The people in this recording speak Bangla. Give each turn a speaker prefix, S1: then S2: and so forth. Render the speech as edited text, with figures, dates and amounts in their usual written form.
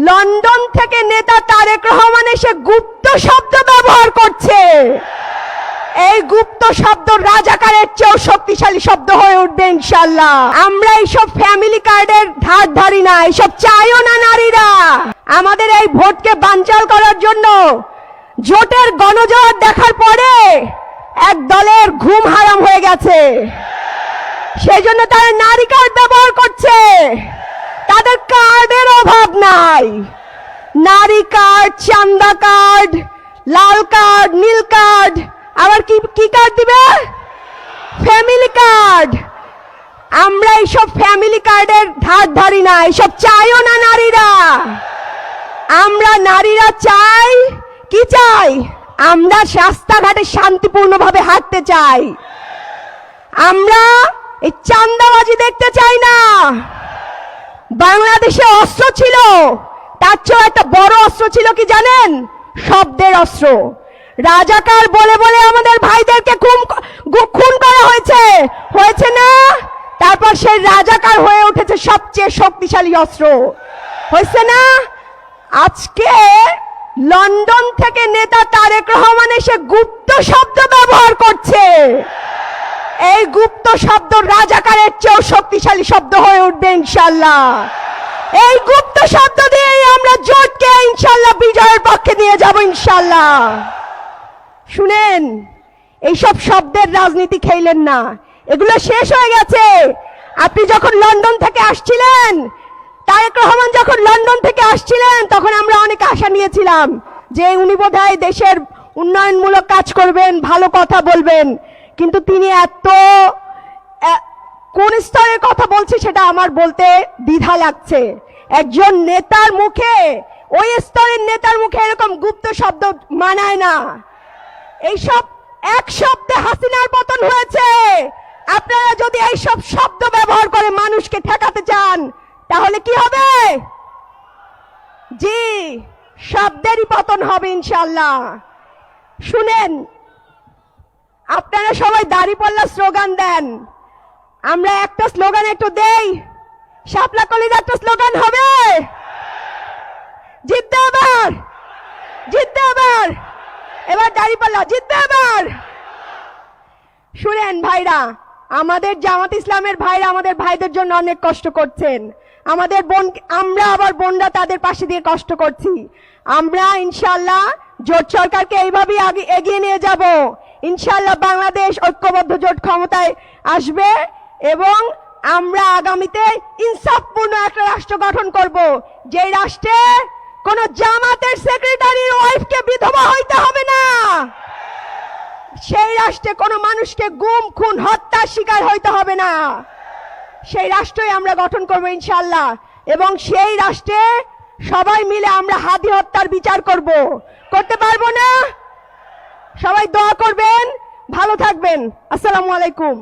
S1: লন্ডন থেকে নেতা তারেক রহমান এসে গুপ্ত শব্দ ব্যবহার করছে। এই গুপ্ত শব্দ রাজাকারের চেয়েও শক্তিশালী শব্দ হয়ে উঠবে ইনশাআল্লাহ। আমরা এইসব ফ্যামিলি কার্ডের ধার ধারি না, এইসব চাইও না নারীরা। আমাদের এই ভোটকে বানচাল করার জন্য জোটের গণজোয়ার দেখার পরে এক দলের ঘুম হারাম হয়ে গেছে, সেই জন্য তারা নারী কার্ড ব্যবহার করছে। তাদের কার্ডের অভাব নাই। নারী কার্ড, চান্দা কার্ড, লাল কার্ড, নীল কার্ড, আবার কি কার্ড দিবে? Family card. আমরা এইসব ফ্যামিলি কার্ডের ধার ধারি না, এইসব চাইও না নারীরা। আমরা নারীরা চাই কি চাই? আমরা রাস্তাঘাটে শান্তিপূর্ণভাবে হাঁটতে চাই। আমরা এই চান্দাবাজি দেখতে চাই না। বাংলাদেশে অস্ত্র ছিল, তার চেয়েও একটা বড় অস্ত্র ছিল কি জানেন? শব্দের অস্ত্র। রাজাকার বলে বলে আমাদের ভাইদেরকে খুন করা হয়েছে না? তারপর সেই রাজাকার হয়ে উঠেছে সবচেয়ে শক্তিশালী অস্ত্র, হয়েছে না? আজকে লন্ডন থেকে নেতা তারেক রহমান এসে গুপ্ত শব্দ ব্যবহার করছে। এই গুপ্ত শব্দ রাজাকারের চেয়েও শক্তিশালী শব্দ হয়ে উঠবে ইনশাআল্লাহ। এই গুপ্ত শব্দ দিয়েই আমরা জোটকে ইনশাআল্লাহ বিজয়ের পক্ষে নিয়ে যাব ইনশাআল্লাহ। শুনেন, এইসব শব্দের রাজনীতি খেলেন না, এগুলো শেষ হয়ে গেছে। আপনি যখন লন্ডন থেকে আসছিলেন, তারেক রহমান যখন লন্ডন থেকে আসছিলেন, তখন আমরা অনেক আশা নিয়েছিলাম যে উনি বোধহয় দেশের উন্নয়নমূলক কাজ করবেন, ভালো কথা বলবেন। কিন্তু তিনি কোন স্তরের কথা বলছে সেটা আমার বলতে দ্বিধা লাগছে। একজন নেতার মুখে, ওই স্তরের নেতার মুখে এরকম গুপ্ত শব্দ মানায় না। এইসব এক শব্দে হাসিনার পতন হয়েছে। আপনারা যদি এইসব শব্দ ব্যবহার করে মানুষকে ঠেকাতে চান, তাহলে কি হবে? জি, শব্দেরই পতন হবে ইনশাআল্লাহ। শুনেন, আপনারা সবাই দাঁড়িপাল্লা স্লোগান দেন, আমরা একটা স্লোগান একটু দেই। শাপলা কলির একটা স্লোগান হবে, জিততে এবার, জিততে এবার, এবার দাঁড়িপাল্লা জিততে এবার। শুনেন ভাইরা, আমাদের জামাত ইসলামের ভাইরা আমাদের ভাইদের জন্য অনেক কষ্ট করছেন। আমাদের আমরা আবার বোনরা তাদের পাশে দিয়ে কষ্ট করছি। আমরা ইনশাআল্লাহ জোট সরকারকে এইভাবেই এগিয়ে নিয়ে যাব। ইনশাআল্লাহ বাংলাদেশ ঐক্যবদ্ধ জোট ক্ষমতায় আসবে এবং আমরা আগামীতে ইনসাফপূর্ণ একটা রাষ্ট্র গঠন করব, যে রাষ্ট্রে কোন জামাতের সেক্রেটারির ওয়াইফকে বিধবা হইতে হবে না। সেই রাষ্ট্রে কোনো মানুষকে গুম, খুন, হত্যার শিকার হইতে হবে না। সেই রাষ্ট্রই আমরা গঠন করব ইনশাআল্লাহ। এবং সেই রাষ্ট্রে সবাই মিলে আমরা হাদি হত্যার বিচার করতে পারবো না? সবাই দোয়া করবেন, ভালো থাকবেন। আসসালামু আলাইকুম।